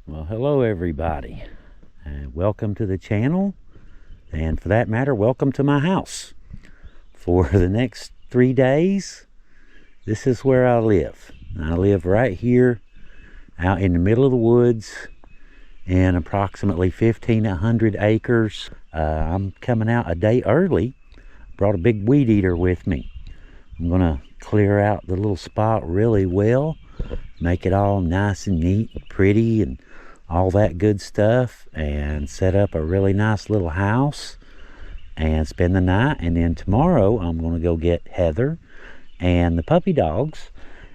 Well, hello everybody, and welcome to the channel, and for that matter, welcome to my house. For the next 3 days, this is where I live. I live right here out in the middle of the woods in approximately 1,500 acres. I'm coming out a day early. Brought a big weed eater with me. I'm gonna clear out the little spot really well, make it all nice and neat and pretty and all that good stuff, and set up a really nice little house and spend the night. And then tomorrow I'm going to go get Heather and the puppy dogs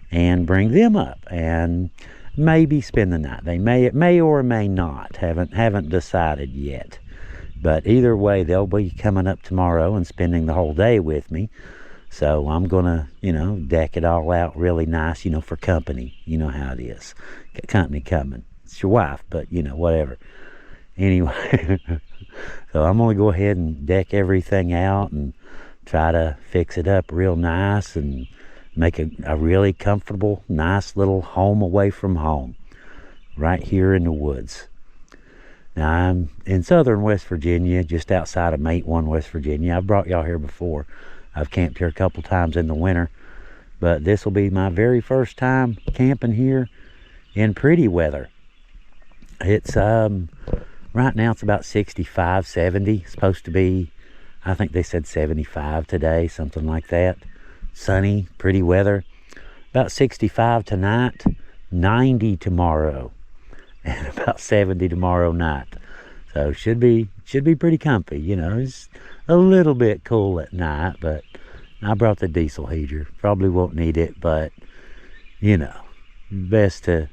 and bring them up and maybe spend the night. It may or may not. Haven't decided yet. But either way, they'll be coming up tomorrow and spending the whole day with me. So I'm gonna, deck it all out really nice, for company. You know how it is. Got company coming. It's your wife, but whatever. Anyway, so I'm gonna go ahead and deck everything out and try to fix it up real nice and make a really comfortable, nice little home away from home, right here in the woods. Now I'm in southern West Virginia, just outside of Matewan, West Virginia. I've brought y'all here before. I've camped here a couple times in the winter, but this will be my very first time camping here in pretty weather. It's right now it's about 65, 70. It's supposed to be, I think they said 75 today, something like that. Sunny, pretty weather. About 65 tonight, 90 tomorrow, and about 70 tomorrow night. So should be pretty comfy. It's a little bit cool at night, but I brought the diesel heater. Probably won't need it, but best to,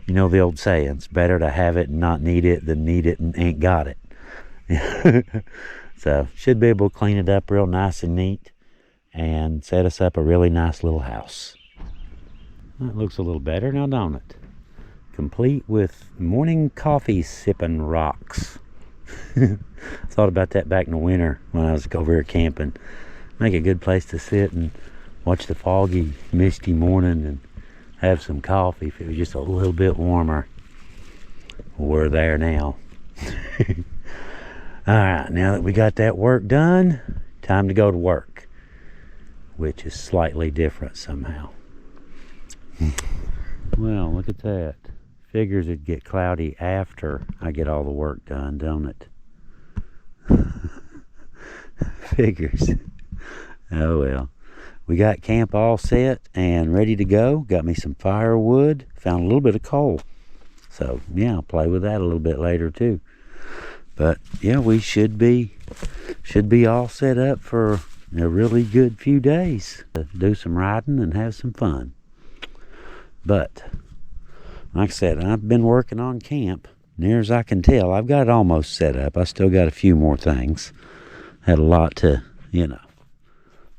the old saying, it's better to have it and not need it than need it and ain't got it. So should be able to clean it up real nice and neat and set us up a really nice little house. That looks a little better now, don't it? Complete with morning coffee sipping rocks. Thought about that back in the winter when I was over here camping. Make a good place to sit and watch the foggy, misty morning and have some coffee if it was just a little bit warmer. We're there now. Alright, now that we got that work done, time to go to work, which is slightly different somehow. Well, look at that. Figures it'd get cloudy after I get all the work done, don't it? Figures. Oh well. We got camp all set and ready to go. Got me some firewood. Found a little bit of coal. So yeah, I'll play with that a little bit later too. But yeah, we should be all set up for a really good few days to do some riding and have some fun. But like I said, I've been working on camp. Near as I can tell, I've got it almost set up. I still got a few more things. Had a lot to, a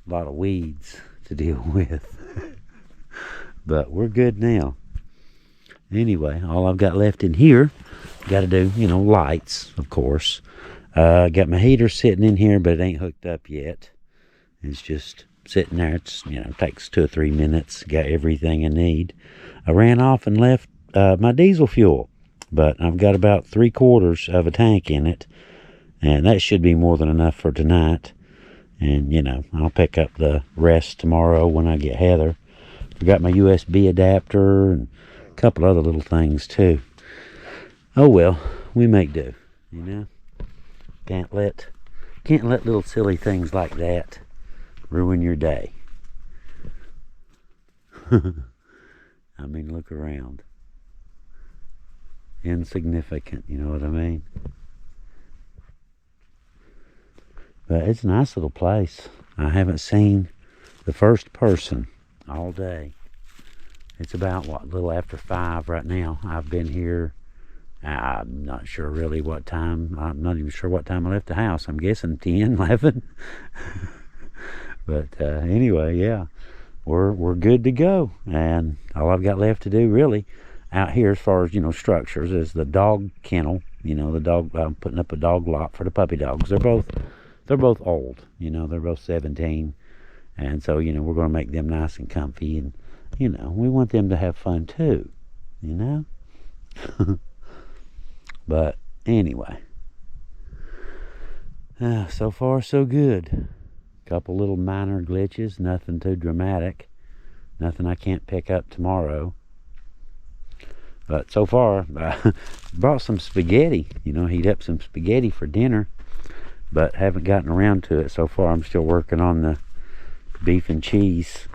lot of weeds to deal with. But we're good now. Anyway, all I've got left in here, got to do, lights, of course. Got my heater sitting in here, but it ain't hooked up yet. It's just sitting there. It's, takes 2 or 3 minutes. Got everything I need. I ran off and left my diesel fuel, but I've got about 3/4 of a tank in it, and that should be more than enough for tonight. And I'll pick up the rest tomorrow when I get Heather. I got my USB adapter and a couple other little things too. Oh well, we make do. Can't let little silly things like that ruin your day. I mean, look around. Insignificant, you know what I mean? But it's a nice little place. I haven't seen the first person all day. It's about, a little after 5 right now. I've been here, I'm not sure really what time. I'm not even sure what time I left the house. I'm guessing 10, 11. But anyway, yeah. We're good to go, and all I've got left to do really out here as far as structures is the dog kennel. I'm putting up a dog lot for the puppy dogs. They're both old. They're both 17, and so we're going to make them nice and comfy, and we want them to have fun too. But anyway, so far so good. Couple little minor glitches, nothing too dramatic, nothing I can't pick up tomorrow. But so far, I brought some spaghetti, heat up some spaghetti for dinner, but haven't gotten around to it so far. I'm still working on the beef and cheese.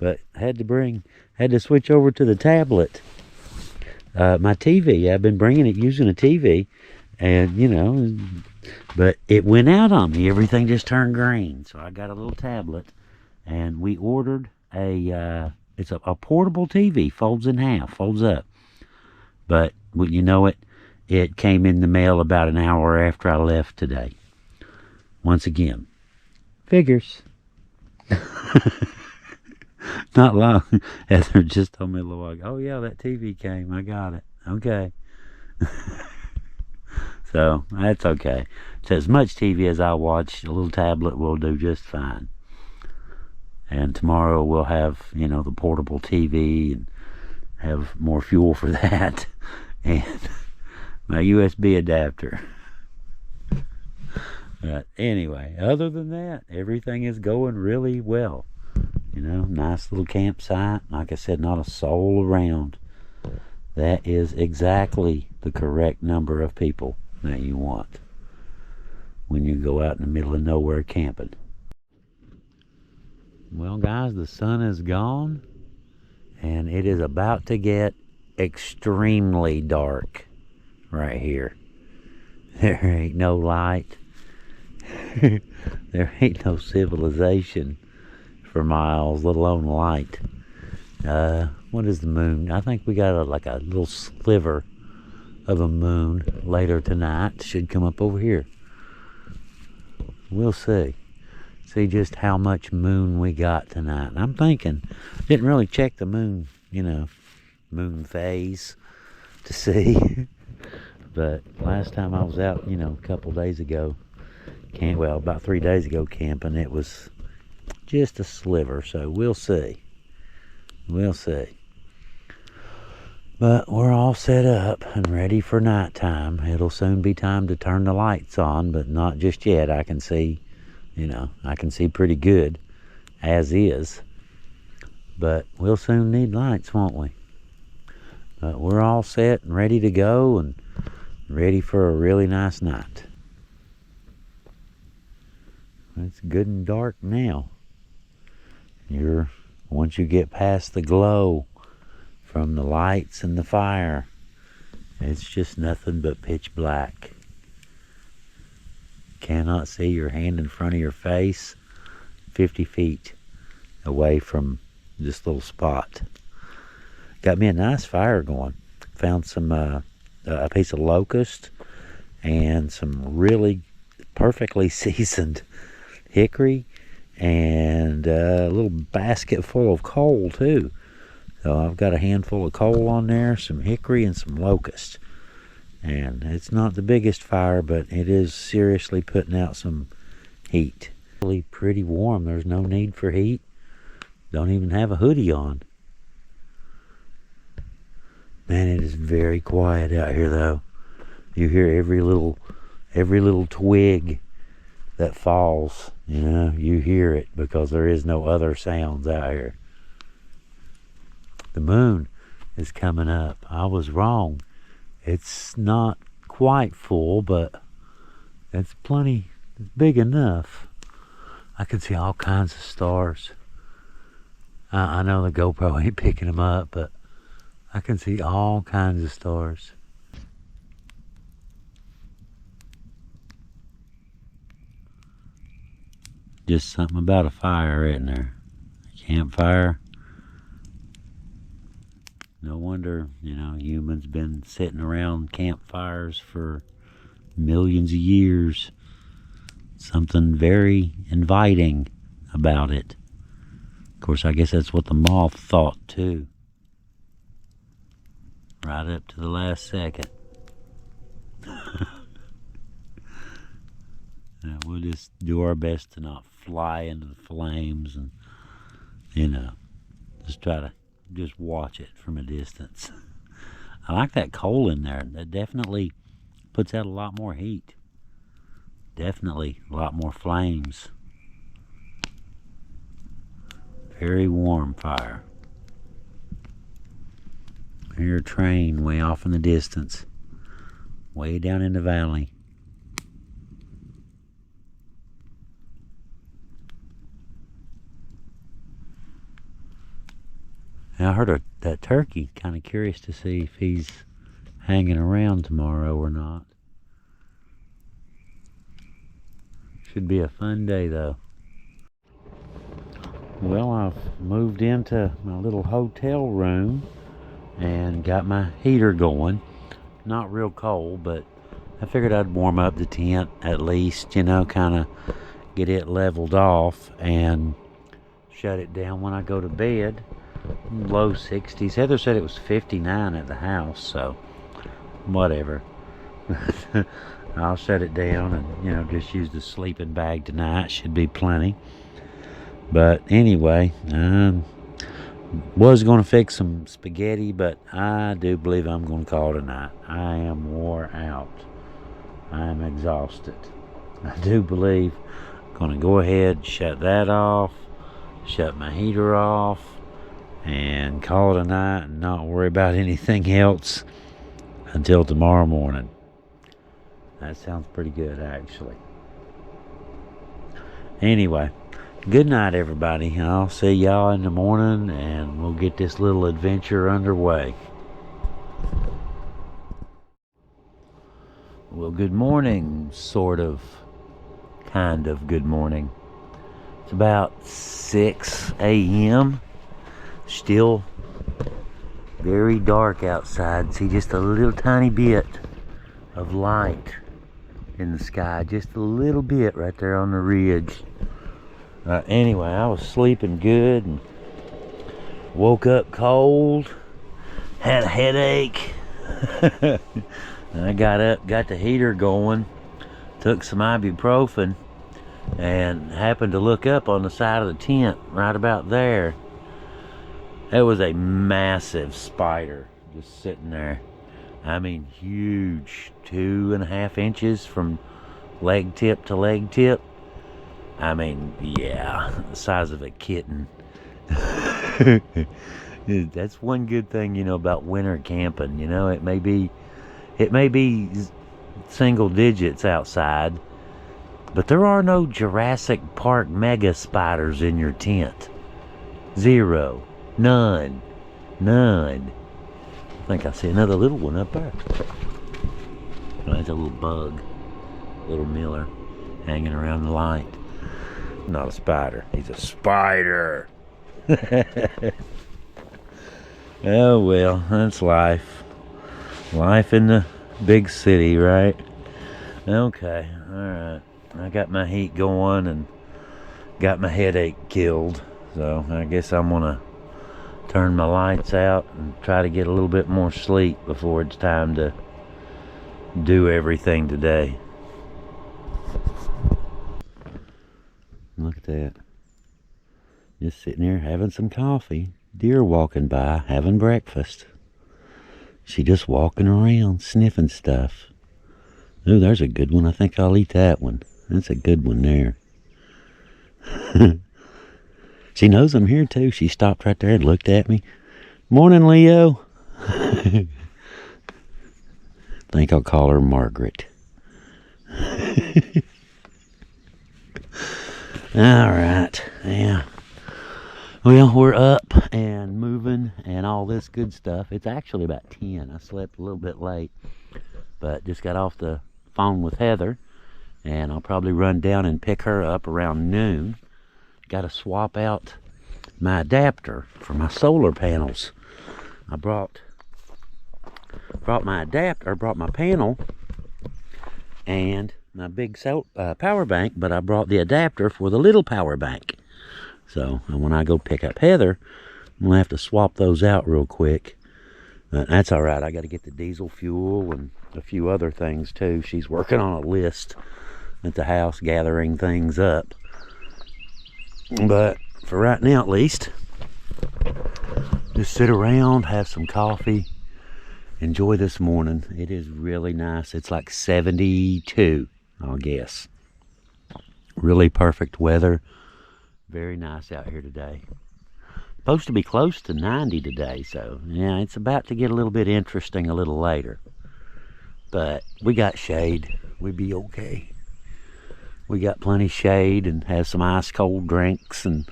But had to switch over to the tablet. My TV, I've been bringing it using a TV, and but it went out on me. Everything just turned green. So I got a little tablet, and we ordered it's a portable TV, folds in half, folds up. But wouldn't you know it, it came in the mail about an hour after I left today. Once again, figures. Not long. Heather just told me a little while ago, oh yeah, that TV came. I got it. Okay. So that's okay. So as much TV as I watch, a little tablet will do just fine. And tomorrow we'll have, the portable TV and have more fuel for that. And my USB adapter. But anyway, other than that, everything is going really well. Nice little campsite. Like I said, not a soul around. That is exactly the correct number of people that you want when you go out in the middle of nowhere camping. Well, guys, the sun is gone, and it is about to get extremely dark right here. There ain't no light. There ain't no civilization for miles, let alone light. What is the moon? I think we got like a little sliver of a moon later tonight. Should come up over here. We'll see. See just how much moon we got tonight. And I'm thinking, didn't really check the moon, moon phase to see. But last time I was out, a couple days ago, about 3 days ago camping, it was just a sliver. So we'll see. We'll see. But we're all set up and ready for nighttime. It'll soon be time to turn the lights on, but not just yet. I can see, I can see pretty good as is. But we'll soon need lights, won't we? But we're all set and ready to go and ready for a really nice night. It's good and dark now. Once you get past the glow from the lights and the fire, it's just nothing but pitch black. Cannot see your hand in front of your face 50 feet away from this little spot. Got me a nice fire going. Found some a piece of locust and some really perfectly seasoned hickory, and a little basket full of coal too. So I've got a handful of coal on there, some hickory and some locust. And it's not the biggest fire, but it is seriously putting out some heat. Really pretty warm. There's no need for heat. Don't even have a hoodie on. Man, it is very quiet out here though. You hear every little twig that falls, you hear it because there is no other sounds out here. The moon is coming up. I was wrong. It's not quite full, but it's plenty, it's big enough. I can see all kinds of stars. I know the GoPro ain't picking them up, but I can see all kinds of stars. Just something about a fire, isn't there? A campfire. No wonder, humans been sitting around campfires for millions of years. Something very inviting about it. Of course, I guess that's what the moth thought too. Right up to the last second. We'll just do our best to not fly into the flames and, just try to just watch it from a distance. I like that coal in there. That definitely puts out a lot more heat. Definitely a lot more flames. Very warm fire. I hear a train way off in the distance. Way down in the valley. And I heard that turkey. Kind of curious to see if he's hanging around tomorrow or not. Should be a fun day though. Well, I've moved into my little hotel room and got my heater going. Not real cold, but I figured I'd warm up the tent at least, you know, kind of get it leveled off and shut it down when I go to bed. Low 60s. Heather said it was 59 at the house, so whatever. I'll shut it down and, you know, just use the sleeping bag tonight. Should be plenty. But anyway, was going to fix some spaghetti, but I do believe I'm going to call it a night. I am wore out. I am exhausted. I do believe I'm going to go ahead, shut that off, shut my heater off, and call it a night and not worry about anything else until tomorrow morning. That sounds pretty good, actually. Anyway, good night, everybody. I'll see y'all in the morning, and we'll get this little adventure underway. Well, good morning, sort of, kind of good morning. It's about 6 a.m. Still very dark outside. See just a little tiny bit of light in the sky. Just a little bit right there on the ridge. Anyway, I was sleeping good and woke up cold. Had a headache. I got up, got the heater going, took some ibuprofen, and happened to look up on the side of the tent right about there. There was a massive spider just sitting there. I mean, huge, 2.5 inches from leg tip to leg tip. I mean, yeah, the size of a kitten. That's one good thing, you know, about winter camping. You know, it may be single digits outside, but there are no Jurassic Park mega spiders in your tent. Zero. None. I think I see another little one up there. Oh, that's a little bug. Little Miller hanging around the light. Not a spider. He's a spider. Oh well, that's life. Life in the big city, right? Okay, alright. I got my heat going and got my headache killed. So I guess I'm gonna turn my lights out and try to get a little bit more sleep before it's time to do everything today. Look at that. Just sitting here having some coffee. Deer walking by, having breakfast. She just walking around, sniffing stuff. Ooh, there's a good one. I think I'll eat that one. That's a good one there. She knows I'm here too. She stopped right there and looked at me. Morning, Leo. Think I'll call her Margaret. Alright, yeah. Well, we're up and moving and all this good stuff. It's actually about 10. I slept a little bit late, but just got off the phone with Heather, and I'll probably run down and pick her up around noon. Got to swap out my adapter for my solar panels. I brought my adapter, brought my panel and my big power bank, but I brought the adapter for the little power bank. So when I go pick up Heather, I'm going to have to swap those out real quick. But that's all right. I got to get the diesel fuel and a few other things too. She's working on a list at the house, gathering things up. But for right now, at least, just sit around, have some coffee, enjoy this morning. It is really nice. It's like 72, I'll guess. Really perfect weather. Very nice out here today. Supposed to be close to 90 today, so yeah, it's about to get a little bit interesting a little later. But we got shade. We'd be okay. We got plenty of shade and have some ice cold drinks and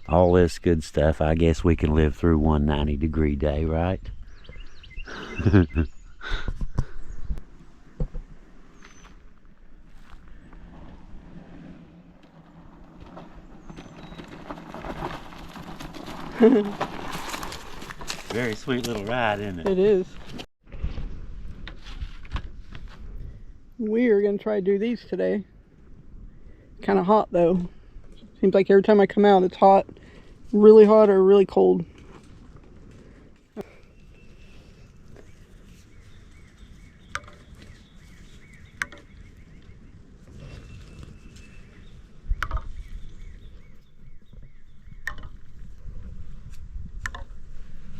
all this good stuff. I guess we can live through one 90-degree day, right? Very sweet little ride, isn't it? It is. We are going to try to do these today. Kind of hot though. Seems like every time I come out it's hot. Really hot or really cold.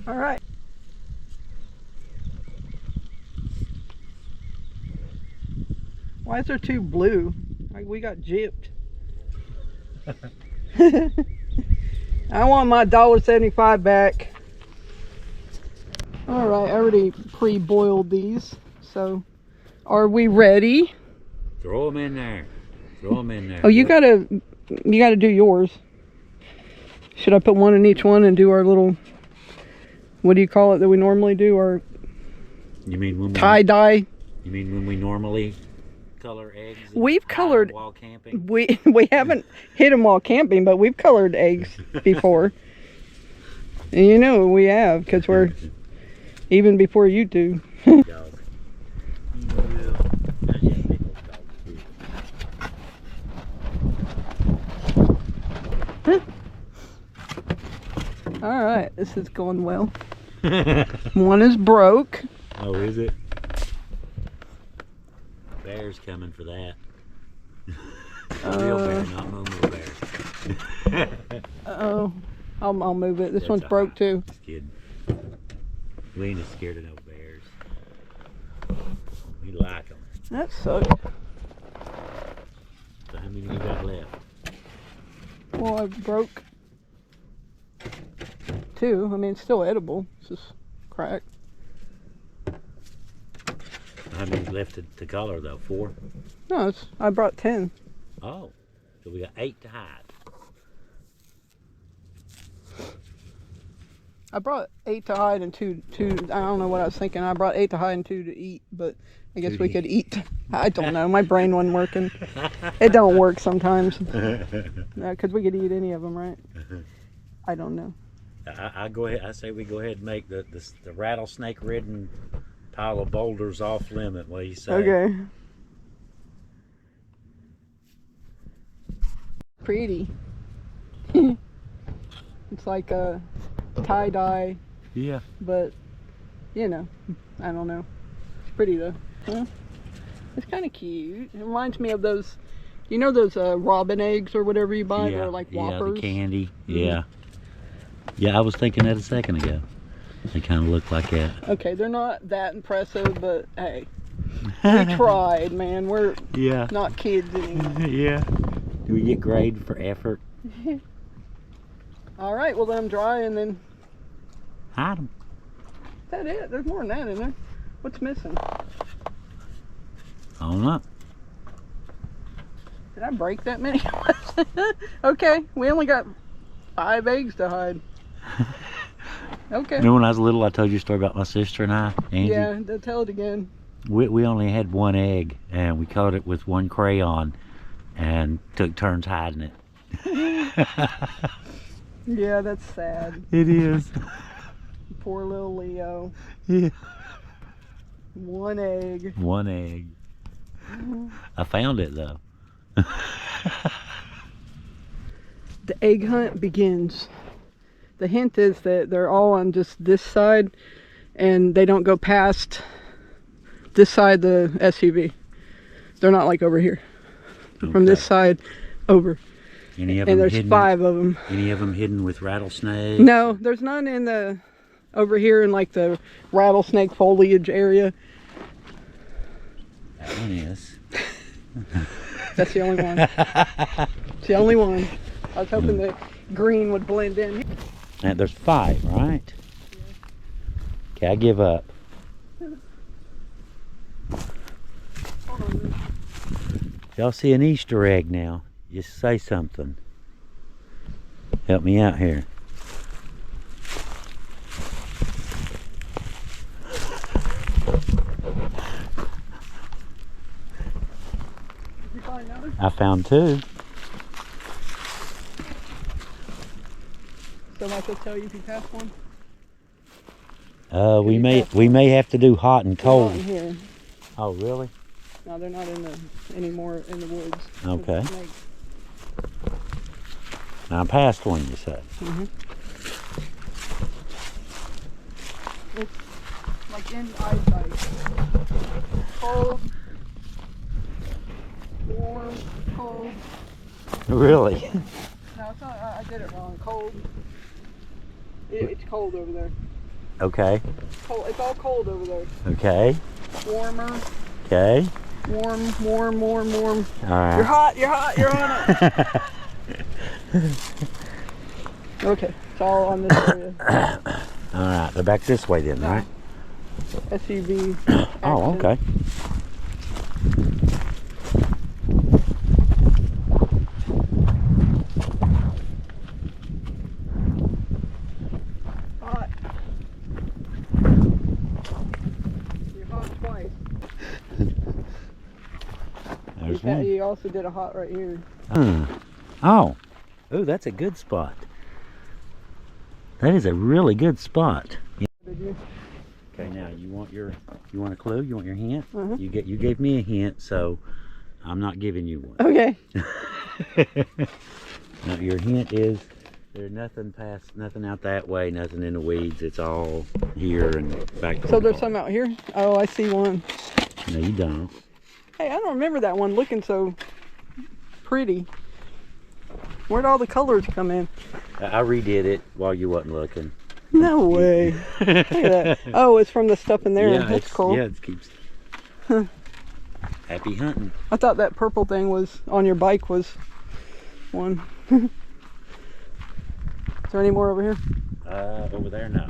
All right. Why is there two blue? Like we got gypped. I want my $1.75 back. All right, I already pre-boiled these. So, are we ready? Throw them in there. Throw them in there. Oh, you gotta do yours. Should I put one in each one and do our little, what do you call it that we normally do? Our You mean when tie-dye? You mean when we normally color eggs? We've colored while camping. We haven't hit them while camping, but we've colored eggs before. And you know we have, because we're even before you two. All right, this is going well. One is broke. Oh, is it? Bear's coming for that. Real bear, not Moo bear. Oh, I'll move it. This That's one's broke too. Just kidding. We ain't scared of no bears. We like them. That sucks. So how many you got left? Well, I broke two. I mean, it's still edible. It's just cracked. How many left to color though? 4? No, I brought 10. Oh, so we got 8 to hide. I brought 8 to hide and two. I don't know what I was thinking. I brought 8 to hide and 2 to eat, but I guess we could eat. I don't know. My brain wasn't working. It don't work sometimes. Because we could eat any of them, right? I don't know. I go ahead. I say we go ahead and make the rattlesnake-ridden pile of boulders off limit. What do you say? Okay. Pretty. It's like a tie-dye. Yeah. But, you know, I don't know. It's pretty though. Huh? It's kind of cute. It reminds me of those, you know those robin eggs or whatever you buy? Yeah. They're like Yeah, Whoppers. the candy. Mm-hmm. Yeah. Yeah, I was thinking that a second ago. They kind of look like that. Okay, they're not that impressive, but hey, we tried, man. We're not kids anymore. Yeah. Do we get graded for effort? All right, well let them dry and then Hide them. is that it? There's more than that in there. What's missing? I don't know. Did I break that many? Okay, we only got 5 eggs to hide. Okay. Remember when I was little, I told you a story about my sister and I, Angie? Yeah, tell it again. We only had 1 egg, and we colored it with 1 crayon and took turns hiding it. Yeah, that's sad. It is. Poor little Leo. Yeah. 1 egg. 1 egg. I found it though. The egg hunt begins. The hint is that they're all on just this side and they don't go past this side the SUV. They're not like over here. Okay. From this side over. Any of And them there's hidden, 5 of them. Any of them hidden with rattlesnakes? No, there's none in the over here in like the rattlesnake foliage area. That one is. That's the only one. It's the only one. I was hoping the green would blend in. Now, there's 5, right? Yeah. Okay, I give up. Hold on. If y'all see an Easter egg now, just say something. Help me out here. Did you find another? I found 2. So much will tell you if you pass one. We may have to do hot and They're not cold. in here. Oh, really? No, they're not in the anymore in the woods. Okay. With the snakes. Now, I passed one, you said. It's like in eyesight. Cold, warm, cold. Really? No, it's not. I did it wrong. Cold. It's cold over there. Okay. Cold. It's all cold over there. Okay. Warmer. Okay. Warm. Warm. Warm. Warm. All right. You're hot. You're hot. You're on it. Okay. It's all on this area. All right. They're back this way then, right? SUV. Oh, action. okay. Hot. You're hot twice. There's one. You also did a hot right here. Oh. Ooh, that's a good spot. That is a really good spot. Did you? Okay, now you want a clue? You want your hint? Uh-huh. You gave me a hint, so I'm not giving you one. Okay. Now your hint is there's nothing out that way, nothing in the weeds. It's all here and back. So there's some out here? Oh, I see one. No, you don't. Hey, I don't remember that one looking so pretty. Where'd all the colors come in? I redid it while you wasn't looking. No way. Look at that. Oh, it's from the stuff in there. Yeah, That's cool. Yeah, it keeps. Happy hunting. I thought that purple thing was on your bike was one. Is there any more over here? Over there, no.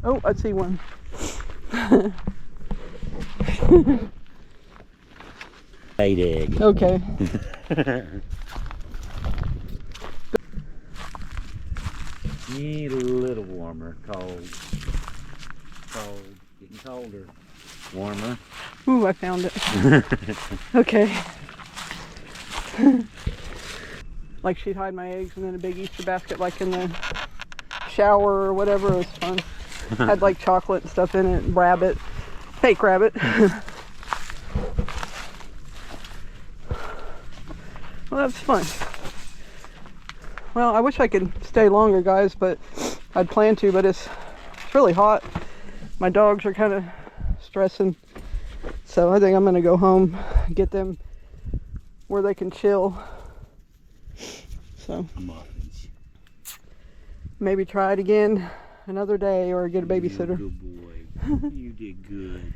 Oh, I see one. Eight egg. Okay. Need a little warmer. Cold. Getting colder. Warmer. Ooh, I found it. Okay. Like she'd hide my eggs in a big Easter basket, like in the shower or whatever. It was fun. Had like chocolate and stuff in it, rabbit, fake rabbit. Well, that's fun. Well, I wish I could stay longer, guys, but I'd plan to, but it's really hot. My dogs are kind of stressing. So I think I'm going to go home, get them where they can chill. So maybe try it again another day or get a babysitter. Good boy. You did good.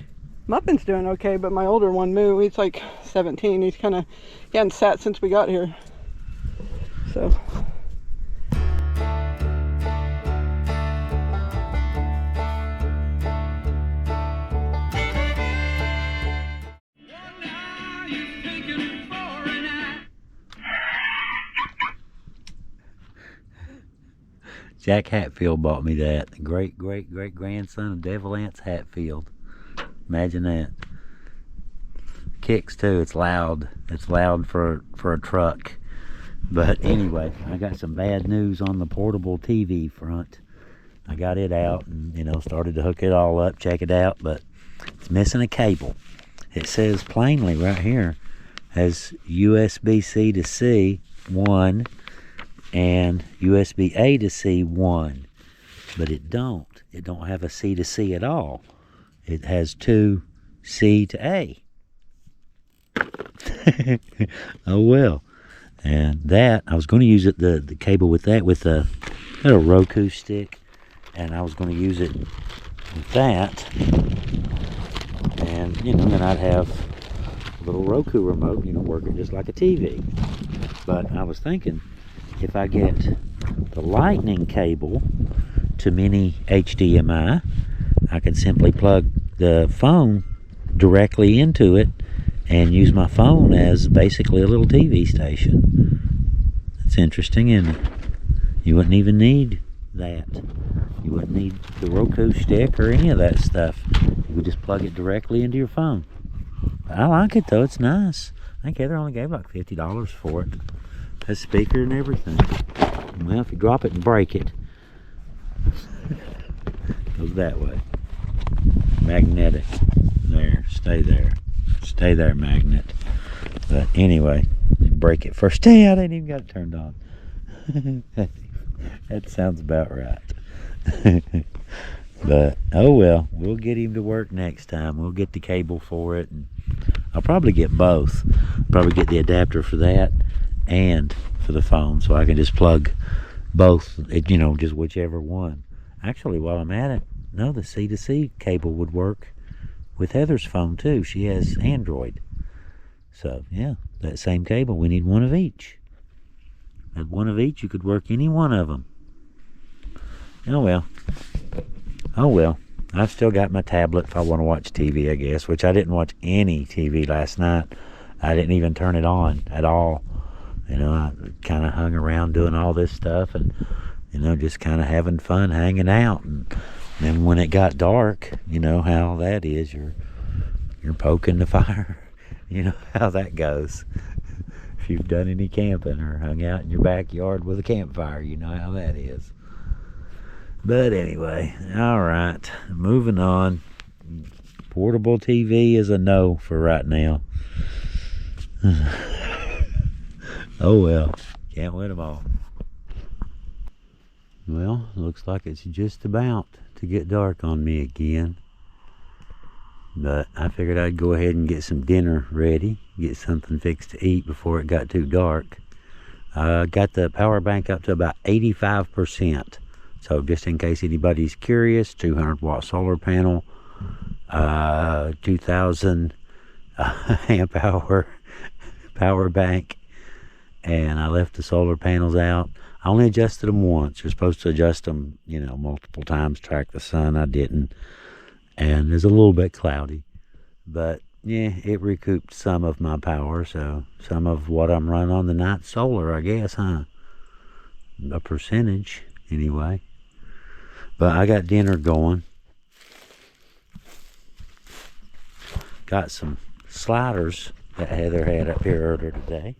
Muffin's doing okay, but my older one, Moo, he's like 17. He hadn't sat since we got here. So. Jack Hatfield bought me that. The great grandson of Devil Anse Hatfield. Imagine that. Kicks too. It's loud. It's loud for a truck. But anyway, I got some bad news on the portable TV front. I got it out and started to hook it all up, check it out, but it's missing a cable. It says plainly right here has USB-C to C 1 and USB-A to C 1, but it don't have a C to C at all. It has 2 C to A. Oh well. And that I was going to use it the cable with that with a little Roku stick, and I was going to use it with that, and then I'd have a little Roku remote, working just like a TV. But I was thinking, if I get the lightning cable to mini HDMI, I could simply plug the phone directly into it and use my phone as basically a little TV station. It's interesting, isn't it? You wouldn't even need that. You wouldn't need the Roku stick or any of that stuff. You would just plug it directly into your phone. I like it though, it's nice. I think Heather only gave like $50 for it. Has speaker and everything. Well, if you drop it and break it, goes that way. Magnetic. There, stay there. Stay there, magnet. But anyway, break it first. Stay out, I ain't even got it turned on. That sounds about right. But oh well, we'll get him to work next time. We'll get the cable for it, and I'll probably get both. Probably get the adapter for that and for the phone, so I can just plug both, just whichever one. Actually, while I'm at it, no, the C2C cable would work with Heather's phone too. She has Android. So yeah, that same cable, we need one of each. At one of each, you could work any one of them. Oh well. I've still got my tablet if I want to watch TV, I guess, which I didn't watch any TV last night. I didn't even turn it on at all. I kind of hung around doing all this stuff and, just kind of having fun hanging out. And then when it got dark, you know how that is. You're poking the fire. You know how that goes. If you've done any camping or hung out in your backyard with a campfire, you know how that is. But anyway, all right, moving on. Portable TV is a no for right now. Oh well, can't win them all. Well, looks like it's just about to get dark on me again. But I figured I'd go ahead and get some dinner ready, get something fixed to eat before it got too dark. Got the power bank up to about 85%. So just in case anybody's curious, 200 watt solar panel, 2000 amp hour power bank, and I left the solar panels out. I only adjusted them once. You're supposed to adjust them, multiple times, track the sun. I didn't. And it's a little bit cloudy. But yeah, it recouped some of my power, so some of what I'm running on the night solar, I guess, huh? A percentage, anyway. But I got dinner going. Got some sliders that Heather had up here earlier today.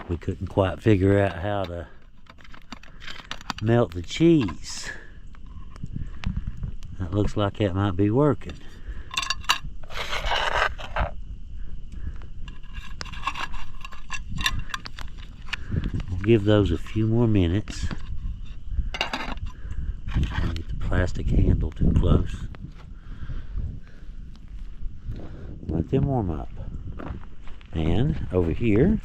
We couldn't quite figure out how to melt the cheese. That looks like that might be working. We'll give those a few more minutes. Don't get the plastic handle too close. Let them warm up. And over here,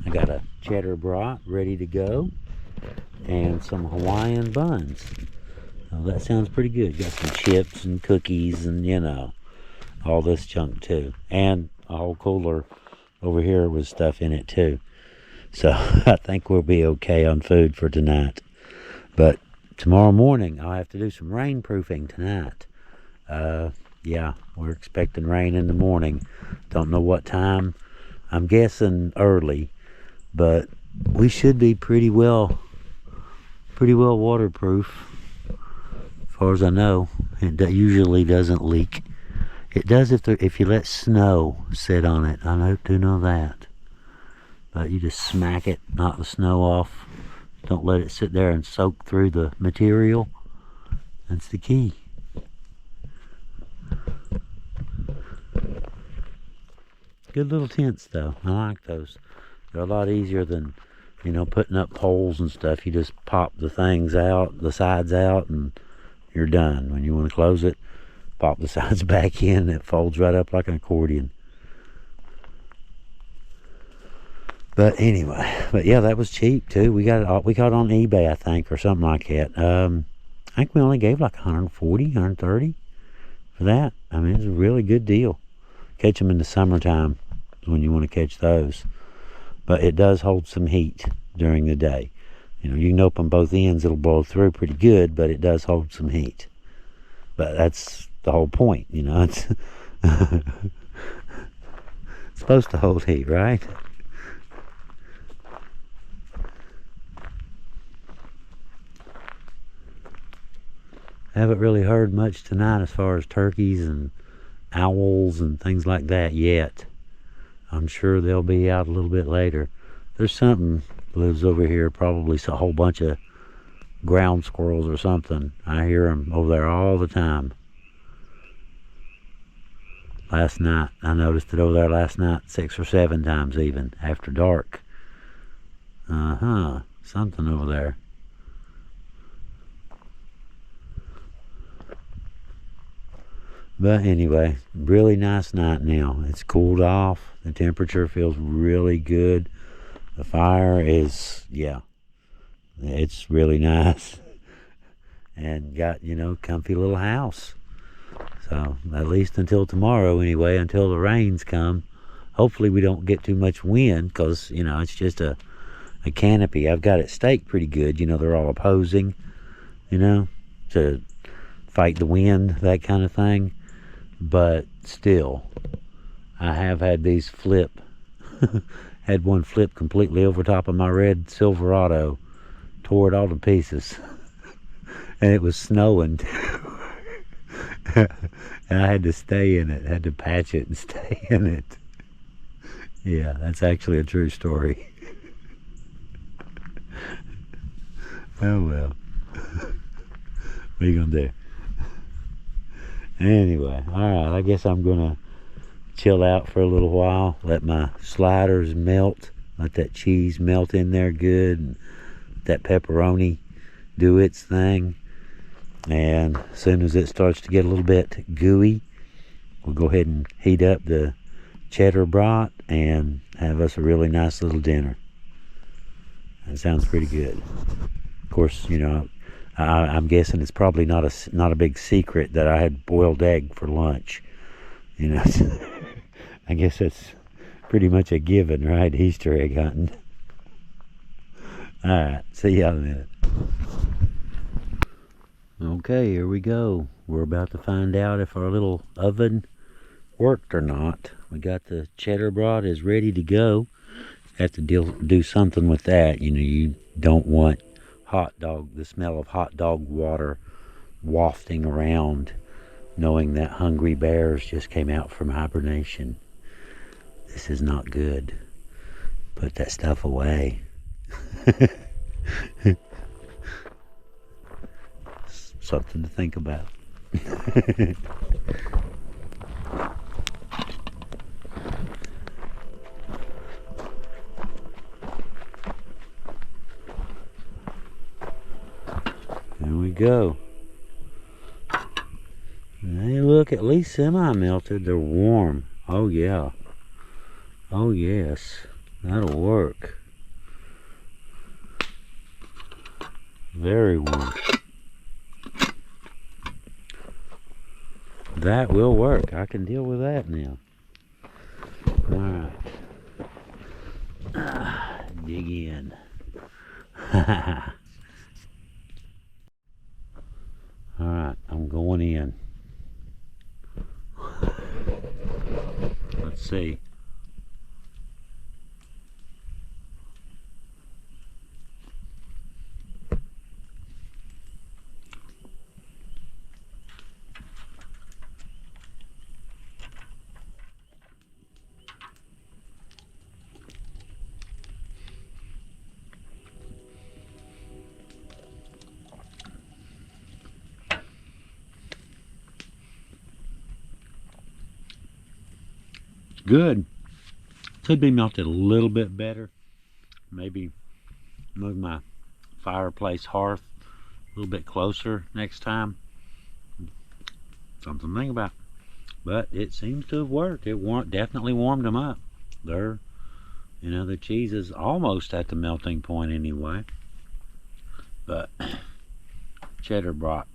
I got a cheddar brat ready to go and some Hawaiian buns. Now that sounds pretty good. Got some chips and cookies and all this junk too. And a whole cooler over here with stuff in it too. So I think we'll be okay on food for tonight. But tomorrow morning I'll have to do some rainproofing tonight. Yeah, we're expecting rain in the morning. Don't know what time. I'm guessing early, but we should be pretty well waterproof. As far as I know, it usually doesn't leak. It does if you let snow sit on it. I do know that. But you just smack it, knock the snow off. Don't let it sit there and soak through the material. That's the key. Good little tents though. I like those. They're a lot easier than, putting up poles and stuff. You just pop the things out, the sides out, and you're done. When you want to close it, pop the sides back in. It folds right up like an accordion. But anyway, but yeah, that was cheap too. We got it on eBay, I think, or something like that. I think we only gave like 140, 130 for that. I mean, it's a really good deal. Catch them in the summertime when you want to catch those. But it does hold some heat during the day. You know, you can open both ends, it'll blow through pretty good, but it does hold some heat. But that's the whole point, you know. It's supposed to hold heat, right? Haven't really heard much tonight as far as turkeys and owls and things like that yet. I'm sure they'll be out a little bit later. There's something lives over here, probably a whole bunch of ground squirrels or something. I hear them over there all the time. Last night, I noticed it over there last night 6 or 7 times even, after dark. Something over there. But anyway, really nice night now. It's cooled off. The temperature feels really good. The fire is, yeah, it's really nice. And got, you know, comfy little house. So at least until tomorrow anyway, until the rains come. Hopefully we don't get too much wind because, you know, it's just a canopy. I've got it staked pretty good. You know, they're all opposing, you know, to fight the wind, that kind of thing. But still, I have had these flip. Had one flip completely over top of my red Silverado. Tore it all to pieces. And it was snowing too. And I had to stay in it. Had to patch it and stay in it. Yeah, that's actually a true story. Oh well. What are you gonna do? Anyway, alright, I guess I'm gonna chill out for a little while, let my sliders melt, let that cheese melt in there good, and that pepperoni do its thing. And as soon as it starts to get a little bit gooey, we'll go ahead and heat up the cheddar brat and have us a really nice little dinner. That sounds pretty good. Of course, you know, I'm guessing it's probably not a big secret that I had boiled egg for lunch. You know, I guess that's pretty much a given, right? Easter egg hunting. All right, see y'all in a minute. Okay, here we go. We're about to find out if our little oven worked or not. We got the cheddar brat is ready to go. Have to do something with that. You know, you don't want the smell of hot dog water wafting around, knowing that hungry bears just came out from hibernation. This is not good. Put that stuff away. Something to think about. There we go. Hey, look, at least semi-melted. They're warm. Oh, yeah. Oh, yes. That'll work. Very warm. That will work. I can deal with that now. Alright. Dig in. Alright, I'm going in. Let's see. Good. Could be melted a little bit better. Maybe move my fireplace hearth a little bit closer next time. Something to think about. But it seems to have worked. It definitely warmed them up. They're You know, the cheese is almost at the melting point anyway. But cheddar brat,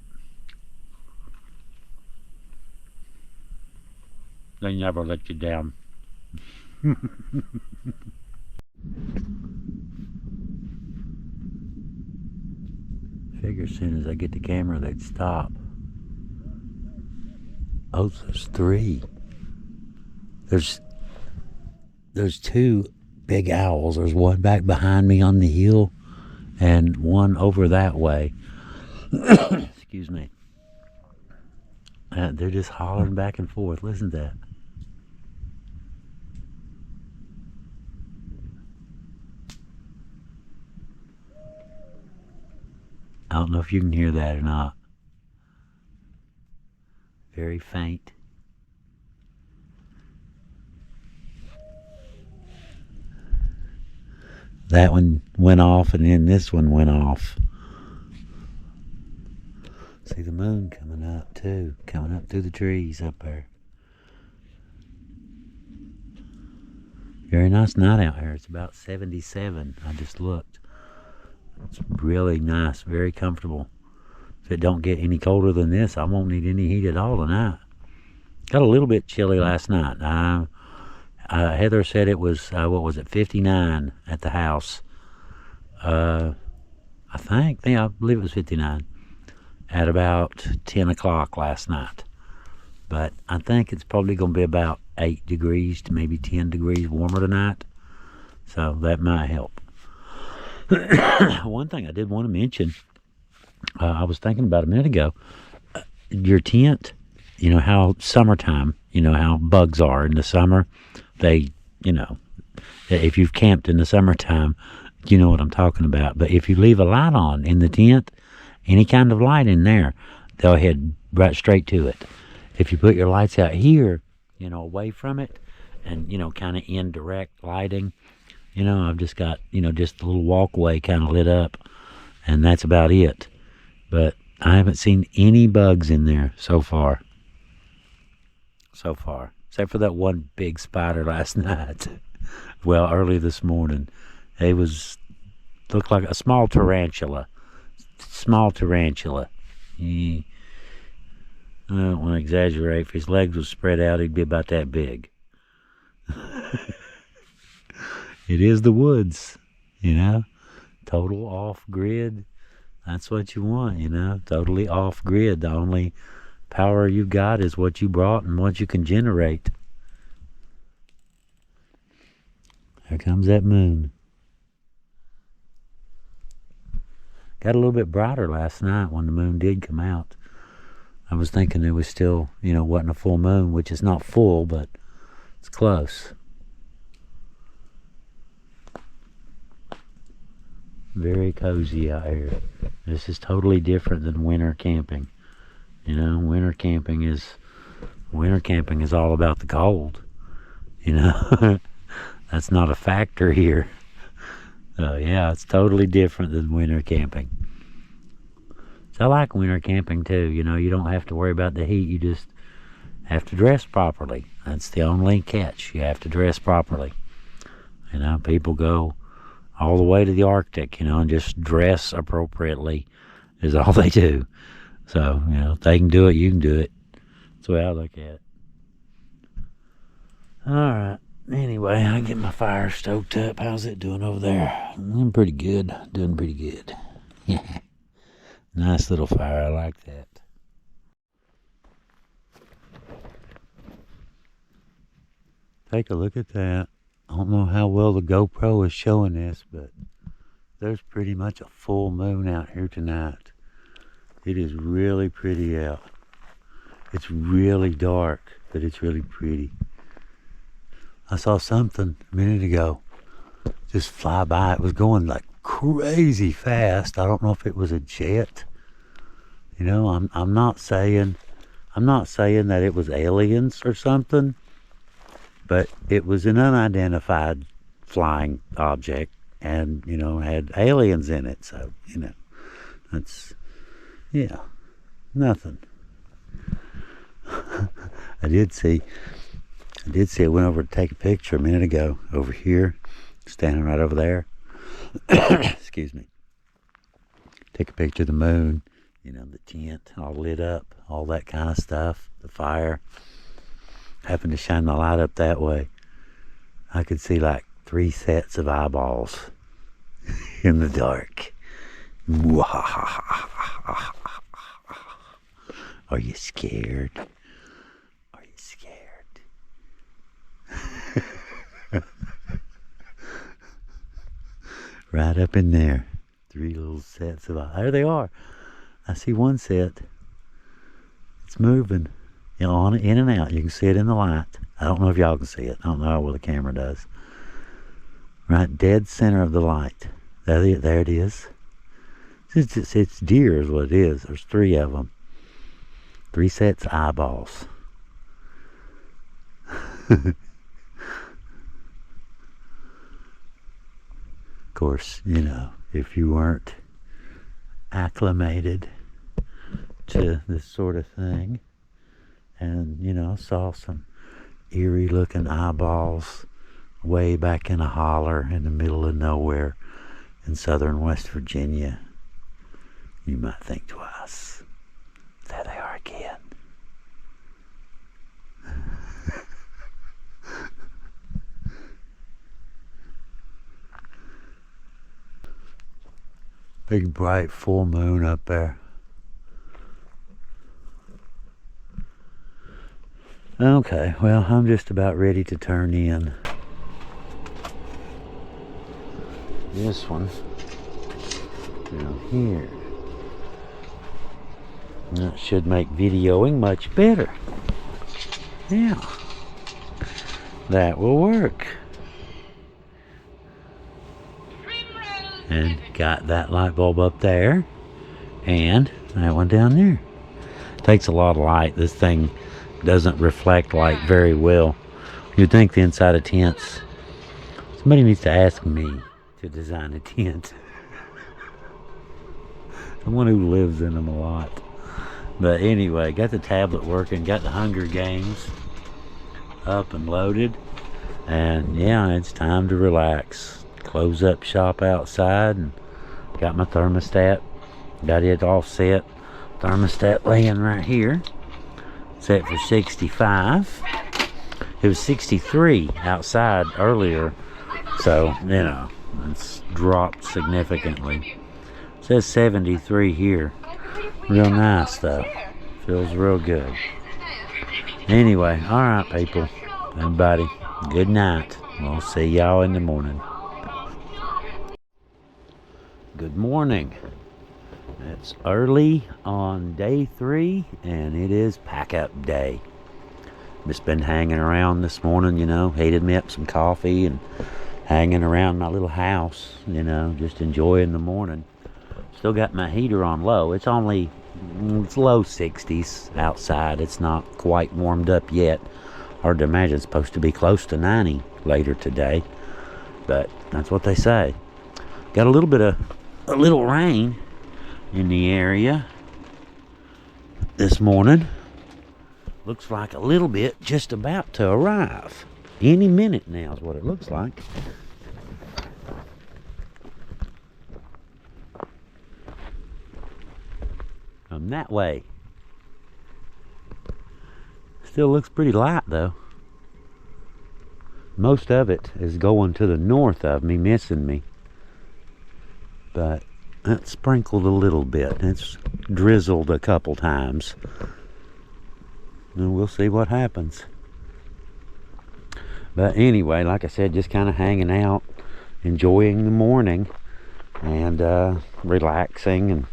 they never let you down. Figure as soon as I get the camera they'd stop. Oh, there's three. There's two big owls. There's one back behind me on the hill and one over that way. Excuse me. They're just hollering back and forth. Listen to that. I don't know if you can hear that or not. Very faint. That one went off and then this one went off. See the moon coming up too, coming up through the trees up there. Very nice night out here. It's about 77. I just looked. It's really nice, very comfortable. If it don't get any colder than this, I won't need any heat at all tonight. Got a little bit chilly last night. Heather said it was, 59 at the house. I believe it was 59 at about 10 o'clock last night. But I think it's probably going to be about 8 degrees to maybe 10 degrees warmer tonight. So that might help. One thing I did want to mention, I was thinking about a minute ago, your tent, you know how summertime, you know how bugs are in the summer. They, you know, if you've camped in the summertime, you know what I'm talking about. But if you leave a light on in the tent, any kind of light in there, they'll head right straight to it. If you put your lights out here, you know, away from it, and, you know, kind of indirect lighting, you know, I've just got, you know, just a little walkway kind of lit up, and that's about it. But I haven't seen any bugs in there so far. So far. Except for that one big spider last night. Well, early this morning. It looked like a small tarantula. Small tarantula. I don't want to exaggerate. If his legs were spread out, he'd be about that big. It is the woods, you know, total off-grid. That's what you want, you know, totally off-grid. The only power you've got is what you brought and what you can generate. There comes that moon. Got a little bit brighter last night when the moon did come out. I was thinking it was still, you know, wasn't a full moon, which is not full, but it's close. Very cozy out here. This is totally different than winter camping. You know, winter camping is all about the cold. You know, that's not a factor here. Yeah, it's totally different than winter camping. So I like winter camping too. You know, you don't have to worry about the heat. You just have to dress properly. That's the only catch. You have to dress properly. You know, people go all the way to the Arctic, you know, and just dress appropriately is all they do. So, you know, if they can do it, you can do it. That's the way I look at it. All right. Anyway, I get my fire stoked up. How's it doing over there? I'm pretty good. Doing pretty good. Yeah. Nice little fire. I like that. Take a look at that. I don't know how well the GoPro is showing this, but there's pretty much a full moon out here tonight. It is really pretty out. It's really dark, but it's really pretty. I saw something a minute ago just fly by. It was going like crazy fast. I don't know if it was a jet. You know, I'm not saying that it was aliens or something, but it was an unidentified flying object, and, you know, had aliens in it. So, you know, that's, yeah, nothing. I did see, I went over to take a picture a minute ago over here. standing right over there. Excuse me. Take a picture of the moon, you know, the tent all lit up, all that kind of stuff, the fire. Happened to shine the light up that way. I could see like 3 sets of eyeballs in the dark. Are you scared? Are you scared? Right up in there. 3 little sets of eyes. There they are. I see one set. It's moving. You know, on in and out. You can see it in the light. I don't know if y'all can see it. I don't know how well the camera does. Right dead center of the light. There it is. It's deer is what it is. There's 3 of them. 3 sets of eyeballs. Of course, you know, if you weren't acclimated to this sort of thing and, you know, saw some eerie looking eyeballs way back in a holler in the middle of nowhere in southern West Virginia, you might think twice. There they are again. Big bright full moon up there. Okay, well, I'm just about ready to turn in. This one down here. That should make videoing much better. Yeah, that will work. And got that light bulb up there and that one down there. Takes a lot of light. This thing doesn't reflect light very well. You'd think the inside of tents, somebody needs to ask me to design a tent. Someone who lives in them a lot. But anyway, got the tablet working, got the Hunger Games up and loaded, and yeah, it's time to relax. Close up shop outside and got my thermostat. Got it all set. Thermostat laying right here. Set for 65. It was 63 outside earlier, so, you know, it's dropped significantly. It says 73 here. Real nice though. Feels real good. Anyway, alright people. Everybody, good night. We'll see y'all in the morning. Good morning. It's early on day 3 and it is pack up day. Just been hanging around this morning, you know, heated me up some coffee and hanging around my little house, you know, just enjoying the morning. Still got my heater on low. It's low 60s outside. It's not quite warmed up yet. Hard to imagine. It's supposed to be close to 90 later today, but that's what they say. Got a little rain in the area this morning. Looks like a little bit just about to arrive. Any minute now is what it looks like. Come that way. Still looks pretty light though. Most of it is going to the north of me, missing me. But it sprinkled a little bit. It's drizzled a couple times. And we'll see what happens. But anyway, like I said, just kind of hanging out, enjoying the morning, and relaxing, and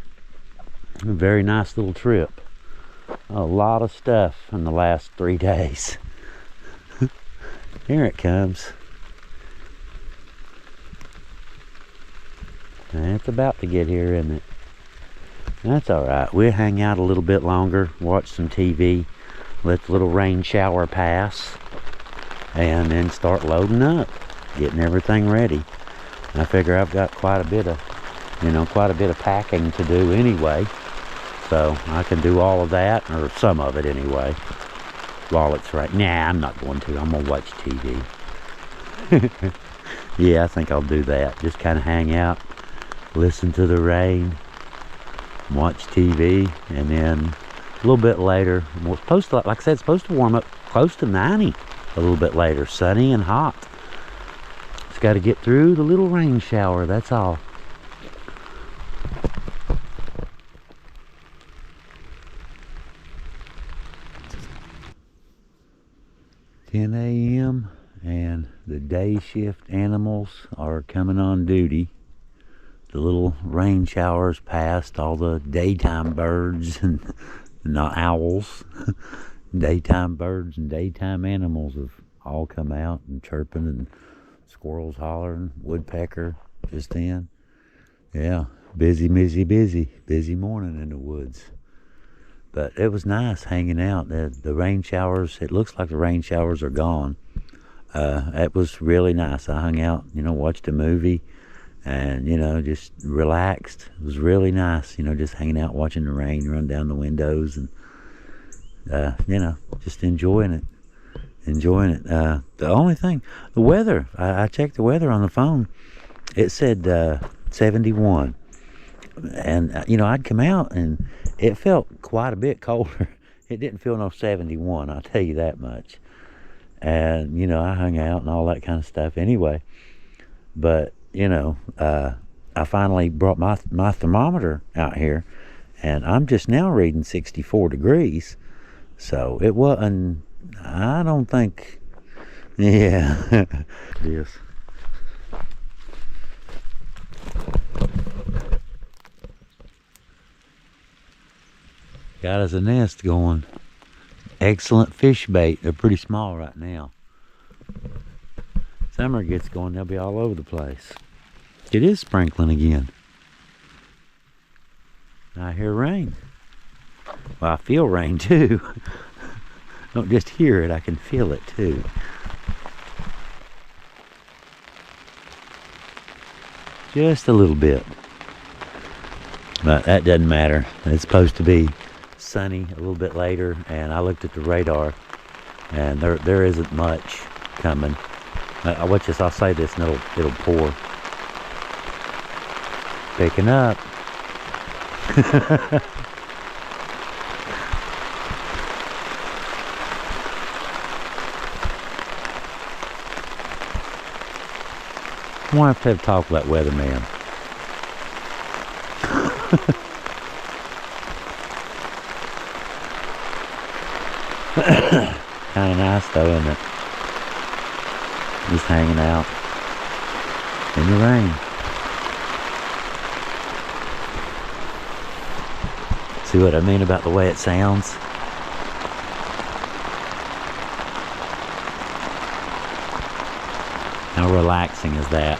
a very nice little trip. A lot of stuff in the last 3 days. Here it comes. It's about to get here, isn't it? That's alright. We'll hang out a little bit longer, watch some TV, let the little rain shower pass, and then start loading up, getting everything ready. I figure I've got quite a bit of packing to do anyway, so I can do all of that, or some of it anyway, while it's right. Nah, I'm not going to. I'm going to watch TV. Yeah, I think I'll do that. Just kind of hang out, listen to the rain, watch TV, and then a little bit later, we're supposed to, like I said, it's supposed to warm up close to 90 a little bit later, sunny and hot. Just got to get through the little rain shower, that's all. (10 a.m. and the day shift animals are coming on duty. The little rain showers passed, all the daytime birds and not owls, daytime birds and daytime animals have all come out and chirping, and squirrels hollering, woodpecker just in. Yeah, busy morning in the woods. But it was nice hanging out. The rain showers, it looks like the rain showers are gone. It was really nice. I hung out, watched a movie and, just relaxed. It was really nice, just hanging out, watching the rain run down the windows and, just enjoying it. The only thing, the weather, I checked the weather on the phone. It said 71. And, I'd come out and it felt quite a bit colder. It didn't feel no 71, I'll tell you that much. And, I hung out and all that kind of stuff anyway. But, I finally brought my thermometer out here, and I'm just now reading 64 degrees. So it wasn't, I don't think, yeah, yes. Got us a nest going. Excellent fish bait. They're pretty small right now. Summer gets going, they'll be all over the place. It is sprinkling again. I hear rain. Well, I feel rain too. Don't just hear it, I can feel it too. Just a little bit. But that doesn't matter. It's supposed to be sunny a little bit later, and I looked at the radar and there isn't much coming. Watch this, I'll say this and it'll pour. Picking up. I want to have a talk with that weatherman. Kind of nice though, isn't it? Just hanging out in the rain. See what I mean about the way it sounds? How relaxing is that?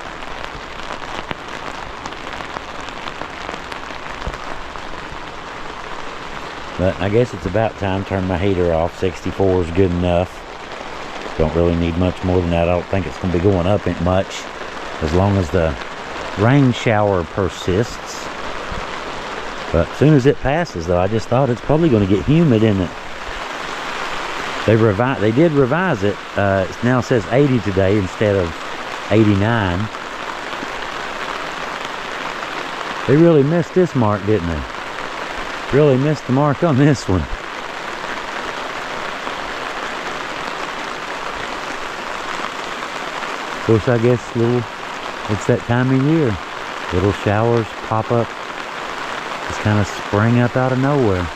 But I guess it's about time to turn my heater off. 64 is good enough. Don't really need much more than that. I don't think it's going to be going up much as long as the rain shower persists. But as soon as it passes, though, I just thought it's probably going to get humid, isn't it? They did revise it. It now says 80 today instead of 89. They really missed this mark, didn't they? Really missed the mark on this one. Of course, I guess it's that time of year. Little showers pop up, just kind of spring up out of nowhere.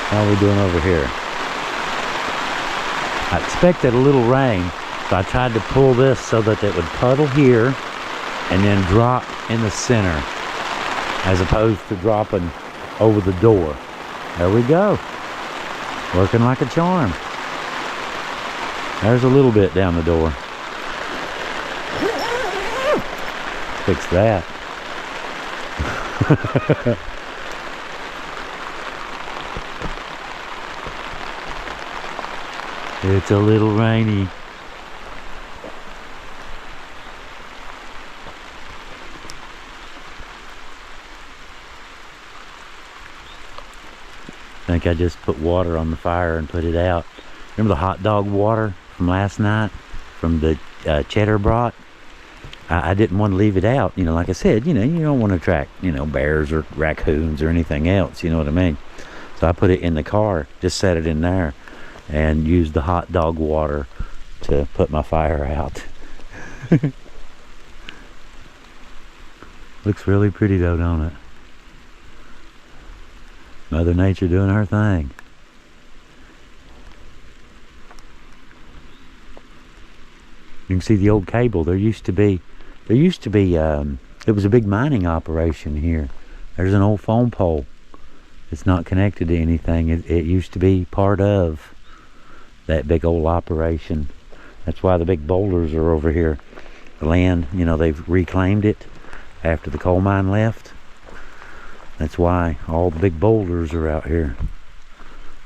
How are we doing over here? I expected a little rain, so I tried to pull this so that it would puddle here and then drop in the center, as opposed to dropping over the door. There we go. Working like a charm. There's a little bit down the door. Fix that. It's a little rainy. think I just put water on the fire and put it out. Remember the hot dog water from last night from the cheddar brat? I didn't want to leave it out. You know, like I said, you know, you don't want to attract, you know, bears or raccoons or anything else. You know what I mean? So I put it in the car, just set it in there, and used the hot dog water to put my fire out. Looks really pretty though, don't it? Mother Nature doing her thing. You can see the old cable. There used to be, it was a big mining operation here. There's an old phone pole. It's not connected to anything. It used to be part of that big old operation. That's why the big boulders are over here. The land, you know, they've reclaimed it after the coal mine left. That's why all the big boulders are out here.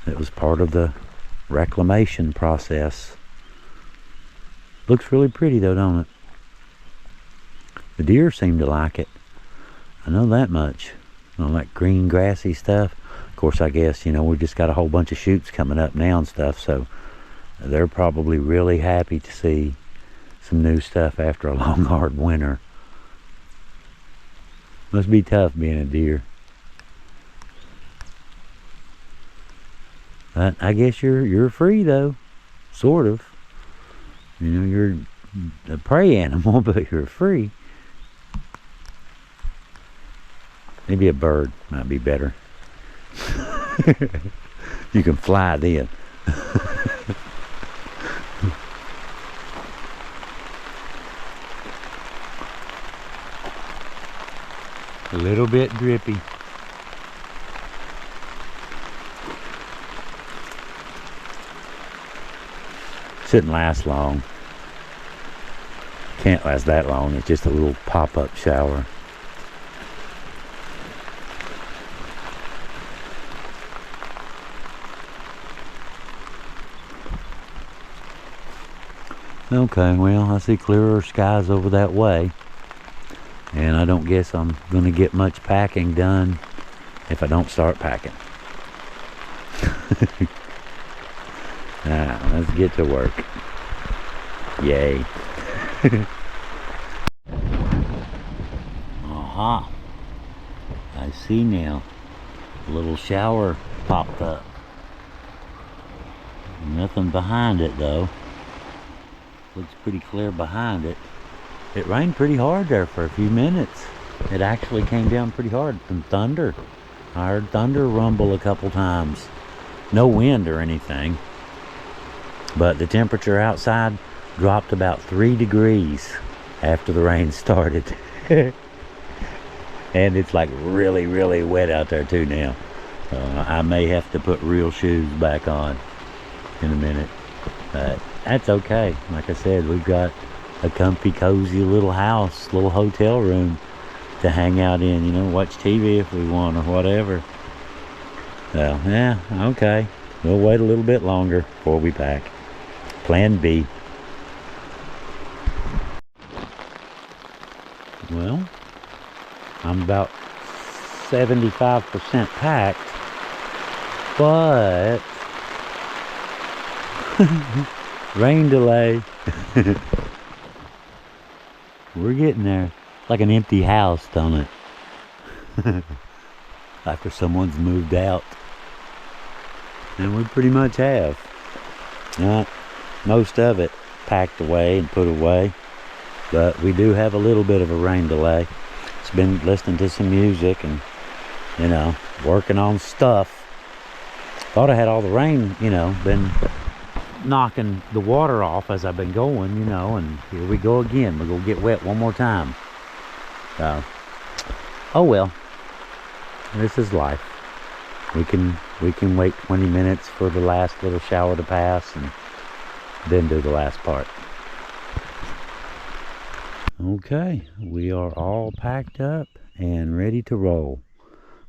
It was part of the reclamation process. Looks really pretty though, don't it? The deer seem to like it. I know that much. All that green grassy stuff. Of course, I guess, you know, we've just got a whole bunch of shoots coming up now and stuff, so they're probably really happy to see some new stuff after a long, hard winter. Must be tough being a deer. But I guess you're free though, sort of. You know, you're a prey animal, but you're free. Maybe a bird might be better. You can fly then. A little bit drippy. Shouldn't last long. Can't last that long. It's just a little pop-up shower. Okay, well, I see clearer skies over that way. And I don't guess I'm going to get much packing done if I don't start packing. Now, let's get to work. Yay. Aha. I see now. A little shower popped up. Nothing behind it though. Looks pretty clear behind it. It rained pretty hard there for a few minutes. It actually came down pretty hard. Some thunder. I heard thunder rumble a couple times. No wind or anything. But the temperature outside dropped about 3 degrees after the rain started. And it's like really, really wet out there too now. I may have to put real shoes back on in a minute. But that's okay. Like I said, we've got a comfy, cozy little house, little hotel room to hang out in, you know, watch TV if we want or whatever. So, yeah, okay. We'll wait a little bit longer before we pack. Plan B. Well, I'm about 75% packed, but rain delay. We're getting there. Like an empty house, don't it? After someone's moved out. And we pretty much have. Most of it packed away and put away. But we do have a little bit of a rain delay. It's been listening to some music and, you know, working on stuff. Thought I had all the rain, you know, been knocking the water off as I've been going, you know, and here we go again. We're gonna get wet one more time. So, oh well, this is life. We can wait 20 minutes for the last little shower to pass and then do the last part. Okay, we are all packed up and ready to roll.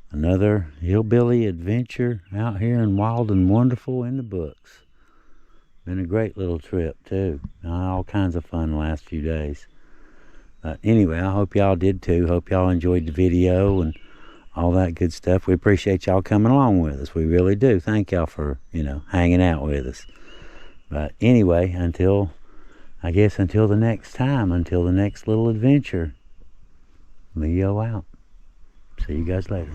Another hillbilly adventure out here in Wild and Wonderful in the books. Been a great little trip too. All kinds of fun the last few days. Anyway, I hope y'all did too. Hope y'all enjoyed the video and all that good stuff. We appreciate y'all coming along with us. We really do. Thank y'all for, hanging out with us. But anyway, until the next time, until the next little adventure, Leo out. See you guys later.